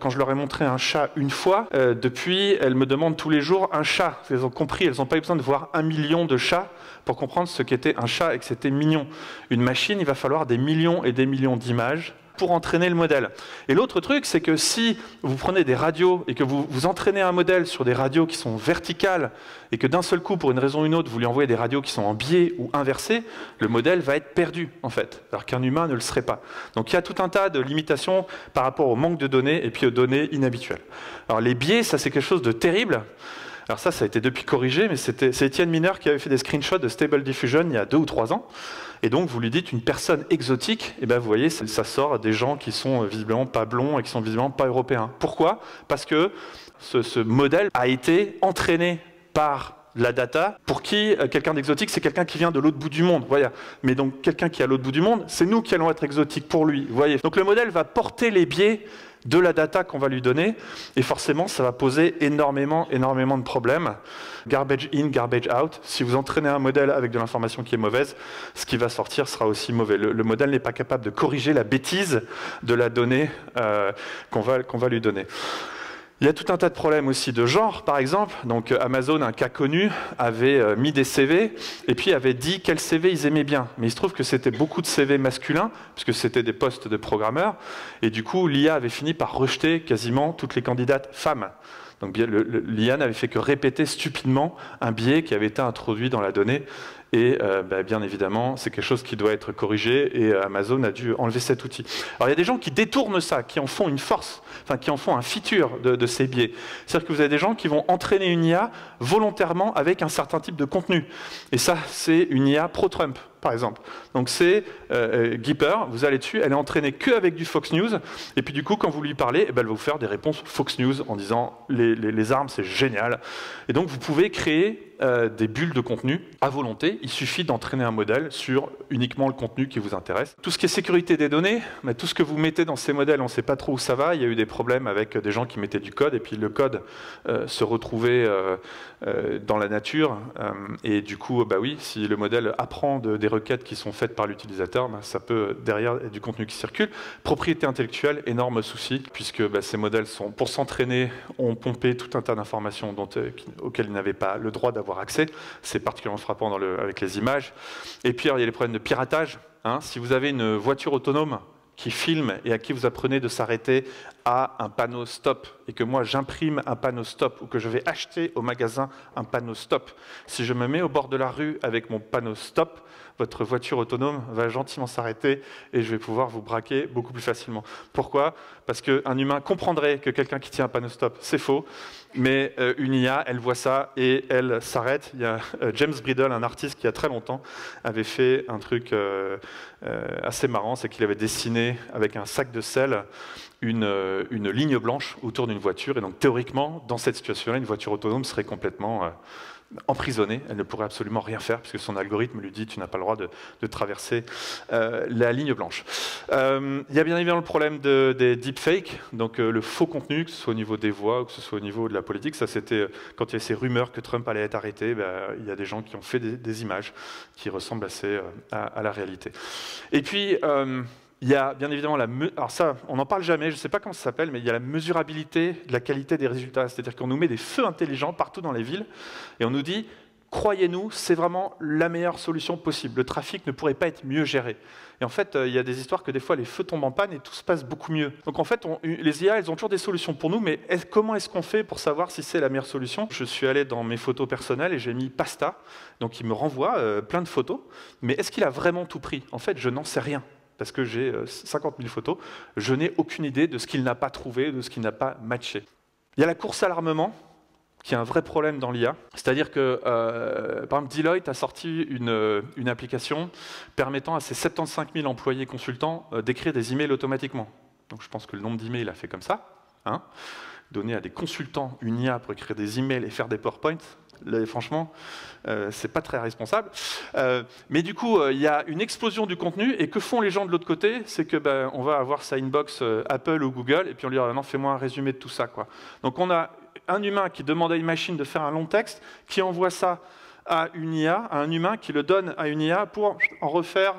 quand je leur ai montré un chat une fois, depuis, elles me demandent tous les jours un chat. Elles ont compris, elles n'ont pas eu besoin de voir 1 million de chats pour comprendre ce qu'était un chat et que c'était mignon. Une machine, il va falloir des millions et des millions d'images pour entraîner le modèle. Et l'autre truc, c'est que si vous prenez des radios et que vous entraînez un modèle sur des radios qui sont verticales et que d'un seul coup, pour une raison ou une autre, vous lui envoyez des radios qui sont en biais ou inversées, le modèle va être perdu, en fait, alors qu'un humain ne le serait pas. Donc il y a tout un tas de limitations par rapport au manque de données et puis aux données inhabituelles. Alors les biais, ça c'est quelque chose de terrible. Alors ça a été depuis corrigé, mais c'est Étienne Mineur qui avait fait des screenshots de Stable Diffusion il y a 2 ou 3 ans. Et donc, vous lui dites une personne exotique, et vous voyez, ça sort des gens qui sont visiblement pas blonds et qui sont visiblement pas européens. Pourquoi ? Parce que ce modèle a été entraîné par la data, pour qui quelqu'un d'exotique, c'est quelqu'un qui vient de l'autre bout du monde. Voilà. Mais donc, quelqu'un qui est à l'autre bout du monde, c'est nous qui allons être exotiques pour lui. Voyez. Donc, le modèle va porter les biais de la data qu'on va lui donner, et forcément, ça va poser énormément de problèmes. Garbage in, garbage out. Si vous entraînez un modèle avec de l'information qui est mauvaise, ce qui va sortir sera aussi mauvais. Le modèle n'est pas capable de corriger la bêtise de la donnée qu'on va lui donner. Il y a tout un tas de problèmes aussi de genre, par exemple. Donc Amazon, un cas connu, avait mis des CV et puis avait dit quels CV ils aimaient bien. Mais il se trouve que c'était beaucoup de CV masculins, puisque c'était des postes de programmeurs. Et du coup, l'IA avait fini par rejeter quasiment toutes les candidates femmes. Donc l'IA n'avait fait que répéter stupidement un biais qui avait été introduit dans la donnée. Et bien évidemment, c'est quelque chose qui doit être corrigé et Amazon a dû enlever cet outil. Alors il y a des gens qui détournent ça, qui en font une force, enfin qui en font un feature de ces biais. C'est-à-dire que vous avez des gens qui vont entraîner une IA volontairement avec un certain type de contenu. Et ça, c'est une IA pro-Trump, par exemple. Donc c'est Gipper, vous allez dessus, elle est entraînée qu'avec du Fox News, et puis du coup, quand vous lui parlez, elle va vous faire des réponses Fox News en disant les armes, c'est génial. Et donc vous pouvez créer des bulles de contenu à volonté. Il suffit d'entraîner un modèle sur uniquement le contenu qui vous intéresse. Tout ce qui est sécurité des données, mais tout ce que vous mettez dans ces modèles, on ne sait pas trop où ça va. Il y a eu des problèmes avec des gens qui mettaient du code, et puis le code se retrouvait dans la nature. Et du coup, oui, si le modèle apprend des requêtes qui sont faites par l'utilisateur, ça peut derrière être du contenu qui circule. Propriété intellectuelle, énorme souci, puisque ces modèles, pour s'entraîner, ont pompé tout un tas d'informations auxquelles ils n'avaient pas le droit d'avoir accès. C'est particulièrement frappant avec les images. Et puis, il y a les problèmes de piratage. Si vous avez une voiture autonome qui filme et à qui vous apprenez de s'arrêter à un panneau stop, et que moi j'imprime un panneau stop, ou que je vais acheter au magasin un panneau stop, si je me mets au bord de la rue avec mon panneau stop, votre voiture autonome va gentiment s'arrêter et je vais pouvoir vous braquer beaucoup plus facilement. Pourquoi? Parce qu'un humain comprendrait que quelqu'un qui tient un panneau stop, c'est faux, mais une IA, elle voit ça et elle s'arrête. Il y a James Bridle, un artiste qui, il y a très longtemps, avait fait un truc assez marrant, c'est qu'il avait dessiné avec un sac de sel une ligne blanche autour d'une voiture, et donc théoriquement, dans cette situation-là, une voiture autonome serait complètement emprisonnée, elle ne pourrait absolument rien faire, puisque son algorithme lui dit « tu n'as pas le droit de traverser la ligne blanche ». Il y a bien évidemment le problème des deepfakes, donc le faux contenu, que ce soit au niveau des voix ou que ce soit au niveau de la politique. Ça, c'était quand il y a ces rumeurs que Trump allait être arrêté, il y a des gens qui ont fait des images qui ressemblent assez à la réalité. Et puis, il y a bien évidemment alors ça, on n'en parle jamais, je ne sais pas comment ça s'appelle, mais il y a la mesurabilité de la qualité des résultats. C'est-à-dire qu'on nous met des feux intelligents partout dans les villes et on nous dit, croyez-nous, c'est vraiment la meilleure solution possible. Le trafic ne pourrait pas être mieux géré. Et en fait, il y a des histoires que des fois les feux tombent en panne et tout se passe beaucoup mieux. Donc en fait, les IA, elles ont toujours des solutions pour nous, mais comment est-ce qu'on fait pour savoir si c'est la meilleure solution? Je suis allé dans mes photos personnelles et j'ai mis pasta, donc il me renvoie plein de photos. Mais est-ce qu'il a vraiment tout pris? En fait, je n'en sais rien. Parce que j'ai 50 000 photos, je n'ai aucune idée de ce qu'il n'a pas trouvé, de ce qu'il n'a pas matché. Il y a la course à l'armement, qui est un vrai problème dans l'IA. C'est-à-dire que, par exemple, Deloitte a sorti une application permettant à ses 75 000 employés consultants d'écrire des emails automatiquement. Donc je pense que le nombre d'emails a fait comme ça. Donner à des consultants une IA pour écrire des emails et faire des PowerPoint, là, franchement, c'est pas très responsable. Mais du coup, il y a une explosion du contenu, et que font les gens de l'autre côté? C'est que on va avoir sa inbox Apple ou Google, et puis on lui dit non, fais-moi un résumé de tout ça, quoi. Donc on a un humain qui demande à une machine de faire un long texte, qui envoie ça à une IA, à un humain qui le donne à une IA pour en refaire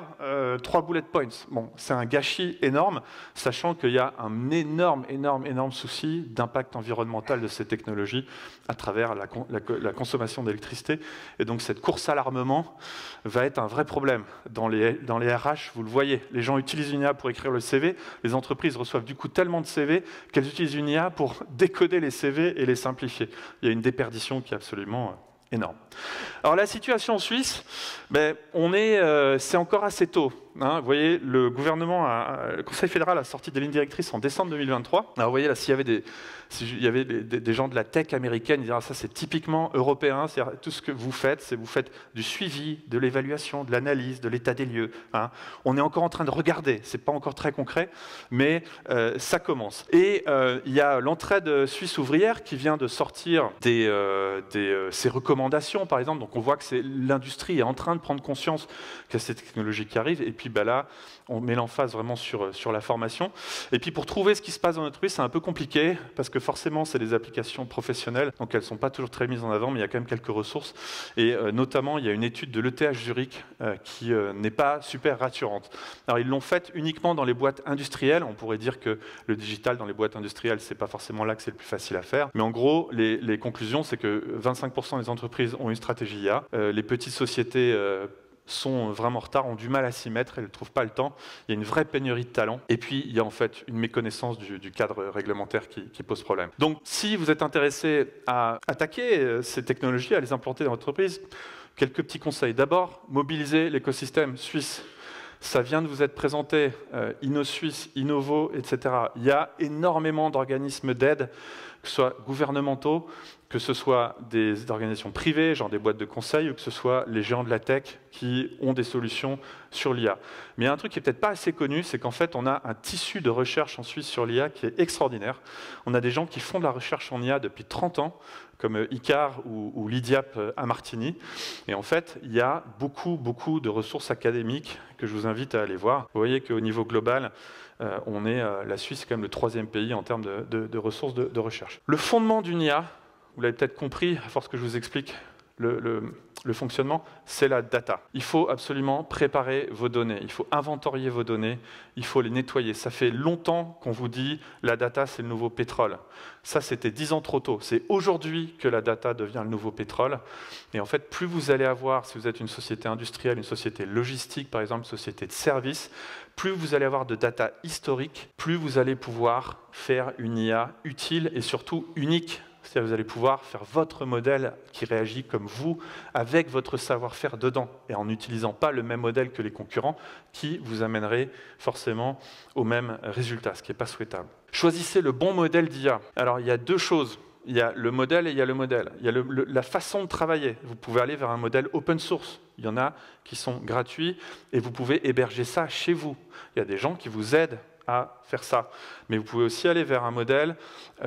3 bullet points. Bon, c'est un gâchis énorme, sachant qu'il y a un énorme souci d'impact environnemental de ces technologies à travers la consommation d'électricité. Et donc cette course à l'armement va être un vrai problème. Dans les RH, vous le voyez, les gens utilisent une IA pour écrire le CV, les entreprises reçoivent du coup tellement de CV qu'elles utilisent une IA pour décoder les CV et les simplifier. Il y a une déperdition qui est absolument énorme. Alors la situation en Suisse, c'est encore assez tôt. Vous voyez, le Conseil fédéral a sorti des lignes directrices en décembre 2023. Alors vous voyez là, s'il y avait des gens de la tech américaine, ils diraient ça c'est typiquement européen, c'est-à-dire tout ce que vous faites, c'est vous faites du suivi, de l'évaluation, de l'analyse, de l'état des lieux. On est encore en train de regarder, c'est pas encore très concret, mais ça commence. Et il y a l'entraide suisse ouvrière qui vient de sortir ses recommandations, par exemple. Donc on voit que l'industrie est en train de prendre conscience qu'il y a ces technologies qui arrivent. Et puis là, on met l'emphase vraiment sur la formation. Et puis pour trouver ce qui se passe dans notre pays, c'est un peu compliqué, parce que forcément, c'est des applications professionnelles, donc elles ne sont pas toujours très mises en avant, mais il y a quand même quelques ressources. Et notamment, il y a une étude de l'ETH Zurich qui n'est pas super rassurante. Alors ils l'ont faite uniquement dans les boîtes industrielles. On pourrait dire que le digital dans les boîtes industrielles, c'est pas forcément là que c'est le plus facile à faire. Mais en gros, les conclusions, c'est que 25% des entreprises ont une stratégie IA. Les petites sociétés sont vraiment en retard, ont du mal à s'y mettre, elles ne trouvent pas le temps. Il y a une vraie pénurie de talent. Et puis, il y a en fait une méconnaissance du cadre réglementaire qui pose problème. Donc, si vous êtes intéressé à attaquer ces technologies, à les implanter dans votre entreprise, Quelques petits conseils. D'abord, mobiliser l'écosystème suisse. Ça vient de vous être présenté, InnoSuisse, Innovo, etc. Il y a énormément d'organismes d'aide, que ce soit gouvernementaux, que ce soit des organisations privées, genre des boîtes de conseil, ou que ce soit les géants de la tech qui ont des solutions sur l'IA. Mais il y a un truc qui n'est peut-être pas assez connu, c'est qu'en fait, on a un tissu de recherche en Suisse sur l'IA qui est extraordinaire. On a des gens qui font de la recherche en IA depuis 30 ans, comme ICAR ou l'IDIAP à Martigny. Et en fait, il y a beaucoup de ressources académiques que je vous invite à aller voir. Vous voyez qu'au niveau global, la Suisse est quand même le 3e pays en termes de ressources de recherche. Le fondement d'une IA, vous l'avez peut-être compris, à force que je vous explique le fonctionnement, c'est la data. Il faut absolument préparer vos données, il faut inventorier vos données, il faut les nettoyer. Ça fait longtemps qu'on vous dit la data c'est le nouveau pétrole. Ça c'était 10 ans trop tôt. C'est aujourd'hui que la data devient le nouveau pétrole. Et en fait, plus vous allez avoir, si vous êtes une société industrielle, une société logistique par exemple, une société de services, plus vous allez avoir de data historique, plus vous allez pouvoir faire une IA utile et surtout unique. C'est-à-dire que vous allez pouvoir faire votre modèle qui réagit comme vous, avec votre savoir-faire dedans, et en n'utilisant pas le même modèle que les concurrents, qui vous amènerait forcément au même résultat, ce qui n'est pas souhaitable. Choisissez le bon modèle d'IA. Alors, il y a deux choses. Il y a le modèle et il y a le modèle. Il y a la façon de travailler. Vous pouvez aller vers un modèle open source. Il y en a qui sont gratuits, et vous pouvez héberger ça chez vous. Il y a des gens qui vous aident à faire ça. Mais vous pouvez aussi aller vers un modèle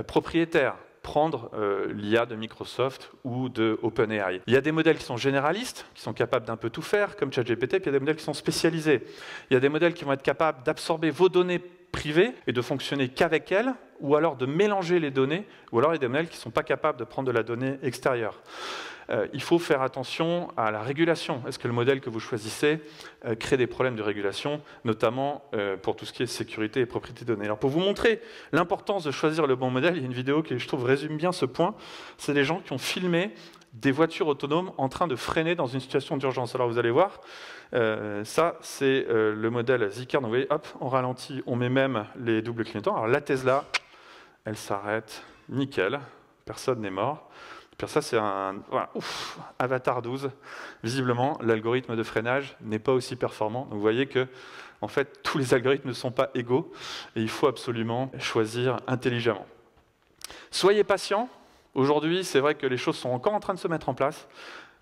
propriétaire. Prendre l'IA de Microsoft ou de OpenAI. Il y a des modèles qui sont généralistes, qui sont capables d'un peu tout faire, comme ChatGPT, puis il y a des modèles qui sont spécialisés. Il y a des modèles qui vont être capables d'absorber vos données privées et de fonctionner qu'avec elles, ou alors de mélanger les données, ou alors il y a des modèles qui ne sont pas capables de prendre de la donnée extérieure. Il faut faire attention à la régulation. Est-ce que le modèle que vous choisissez crée des problèmes de régulation, notamment pour tout ce qui est sécurité et propriété de données. Alors pour vous montrer l'importance de choisir le bon modèle, il y a une vidéo qui, je trouve, résume bien ce point. C'est des gens qui ont filmé des voitures autonomes en train de freiner dans une situation d'urgence. Alors vous allez voir, ça c'est le modèle Zeekr. Donc vous voyez, hop, on ralentit, on met même les doubles clignotants. Alors la Tesla, elle s'arrête, nickel, personne n'est mort. Puis ça, c'est un Avatar 12. Visiblement, l'algorithme de freinage n'est pas aussi performant. Donc vous voyez que, en fait, tous les algorithmes ne sont pas égaux et il faut absolument choisir intelligemment. Soyez patient. Aujourd'hui, c'est vrai que les choses sont encore en train de se mettre en place.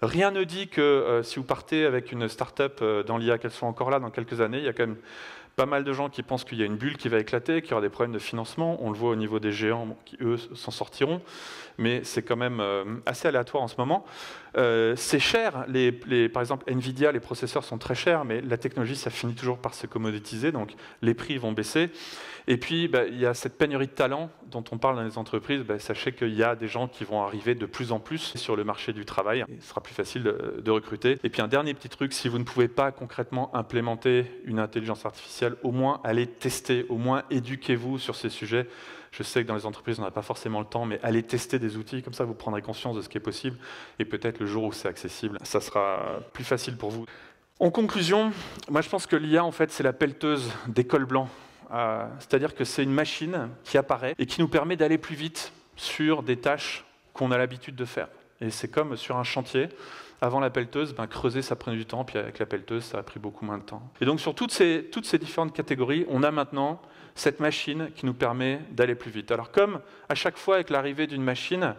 Rien ne dit que si vous partez avec une start-up dans l'IA, qu'elle soit encore là dans quelques années. Il y a quand même pas mal de gens qui pensent qu'il y a une bulle qui va éclater, qu'il y aura des problèmes de financement. On le voit au niveau des géants qui, eux, s'en sortiront. Mais c'est quand même assez aléatoire en ce moment. C'est cher. Par exemple, NVIDIA, les processeurs sont très chers, mais la technologie, ça finit toujours par se commoditiser. Donc, les prix vont baisser. Et puis, il y a cette pénurie de talent dont on parle dans les entreprises. Sachez qu'il y a des gens qui vont arriver de plus en plus sur le marché du travail. Il sera plus facile de recruter. Et puis, un dernier petit truc, si vous ne pouvez pas concrètement implémenter une intelligence artificielle, au moins allez tester, au moins éduquez-vous sur ces sujets. Je sais que dans les entreprises, on n'a pas forcément le temps, mais allez tester des outils, comme ça vous prendrez conscience de ce qui est possible, et peut-être le jour où c'est accessible, ça sera plus facile pour vous. En conclusion, moi je pense que l'IA, en fait, c'est la pelleteuse des cols blancs. C'est-à-dire que c'est une machine qui apparaît et qui nous permet d'aller plus vite sur des tâches qu'on a l'habitude de faire. Et c'est comme sur un chantier. Avant la pelleteuse, creuser, ça prenait du temps, puis avec la pelleteuse, ça a pris beaucoup moins de temps. Et donc sur toutes ces différentes catégories, on a maintenant cette machine qui nous permet d'aller plus vite. Alors comme à chaque fois avec l'arrivée d'une machine,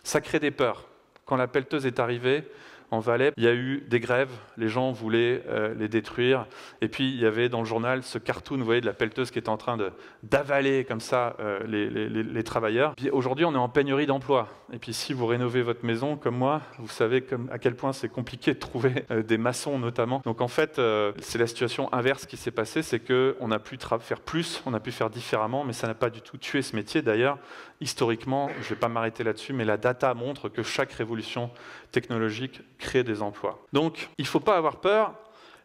ça crée des peurs. Quand la pelleteuse est arrivée, en Valais, il y a eu des grèves, les gens voulaient les détruire, et puis il y avait dans le journal ce cartoon, vous voyez, de la pelleteuse qui était en train d'avaler comme ça les travailleurs. Aujourd'hui, on est en pénurie d'emplois, et puis si vous rénovez votre maison comme moi, vous savez à quel point c'est compliqué de trouver des maçons notamment. Donc en fait, c'est la situation inverse qui s'est passée, c'est qu'on a pu faire plus, on a pu faire différemment, mais ça n'a pas du tout tué ce métier. D'ailleurs, historiquement, je ne vais pas m'arrêter là-dessus, mais la data montre que chaque révolution technologique crée des emplois. Donc, il ne faut pas avoir peur,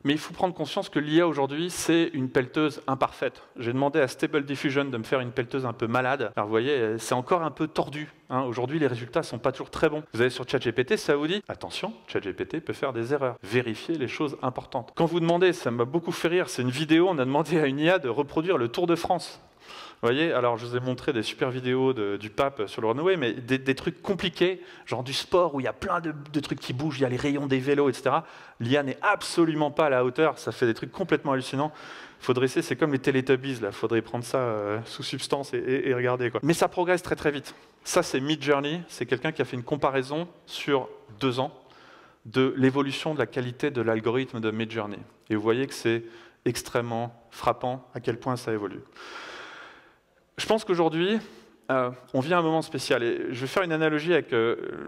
mais il faut prendre conscience que l'IA aujourd'hui, c'est une pelleteuse imparfaite. J'ai demandé à Stable Diffusion de me faire une pelleteuse un peu malade. Alors vous voyez, c'est encore un peu tordu. Aujourd'hui, les résultats ne sont pas toujours très bons. Vous allez sur ChatGPT, ça vous dit « Attention, ChatGPT peut faire des erreurs. Vérifiez les choses importantes. » Quand vous demandez, ça m'a beaucoup fait rire, c'est une vidéo, on a demandé à une IA de reproduire le Tour de France. Vous voyez, alors je vous ai montré des super vidéos du pape sur le runway, mais des trucs compliqués, genre du sport où il y a plein de trucs qui bougent, il y a les rayons des vélos, etc. L'IA n'est absolument pas à la hauteur, ça fait des trucs complètement hallucinants. Faudrait essayer, c'est comme les Teletubbies, là. Faudrait prendre ça sous substance et regarder, quoi. Mais ça progresse très très vite. Ça, c'est Midjourney, c'est quelqu'un qui a fait une comparaison sur 2 ans de l'évolution de la qualité de l'algorithme de Midjourney. Et vous voyez que c'est extrêmement frappant à quel point ça évolue. Je pense qu'aujourd'hui, on vit à un moment spécial. Et je vais faire une analogie avec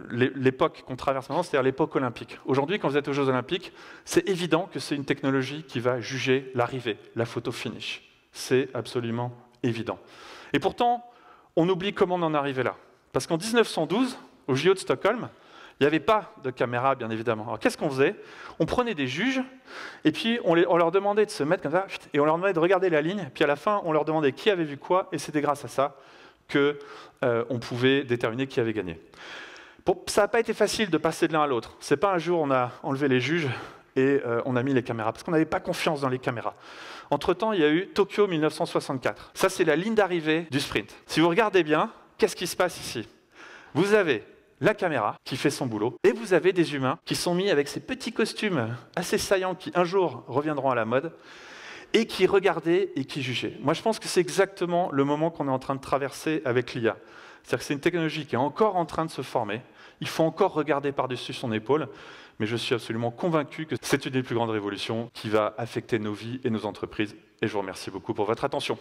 l'époque qu'on traverse maintenant, c'est-à-dire l'époque olympique. Aujourd'hui, quand vous êtes aux Jeux Olympiques, c'est évident que c'est une technologie qui va juger l'arrivée, la photo finish. C'est absolument évident. Et pourtant, on oublie comment on en est arrivé là. Parce qu'en 1912, au JO de Stockholm, il n'y avait pas de caméra, bien évidemment. Alors qu'est-ce qu'on faisait? On prenait des juges, et puis on leur demandait de se mettre comme ça, et on leur demandait de regarder la ligne, puis à la fin, on leur demandait qui avait vu quoi, et c'était grâce à ça qu'on pouvait déterminer qui avait gagné. Bon, ça n'a pas été facile de passer de l'un à l'autre. C'est pas un jour on a enlevé les juges et on a mis les caméras, parce qu'on n'avait pas confiance dans les caméras. Entre-temps, il y a eu Tokyo 1964. Ça, c'est la ligne d'arrivée du sprint. Si vous regardez bien, qu'est-ce qui se passe ici? Vous avez la caméra qui fait son boulot, et vous avez des humains qui sont mis avec ces petits costumes assez saillants qui un jour reviendront à la mode, et qui regardaient et qui jugeaient. Moi, je pense que c'est exactement le moment qu'on est en train de traverser avec l'IA. C'est-à-dire que c'est une technologie qui est encore en train de se former, il faut encore regarder par-dessus son épaule, mais je suis absolument convaincu que c'est une des plus grandes révolutions qui va affecter nos vies et nos entreprises, et je vous remercie beaucoup pour votre attention.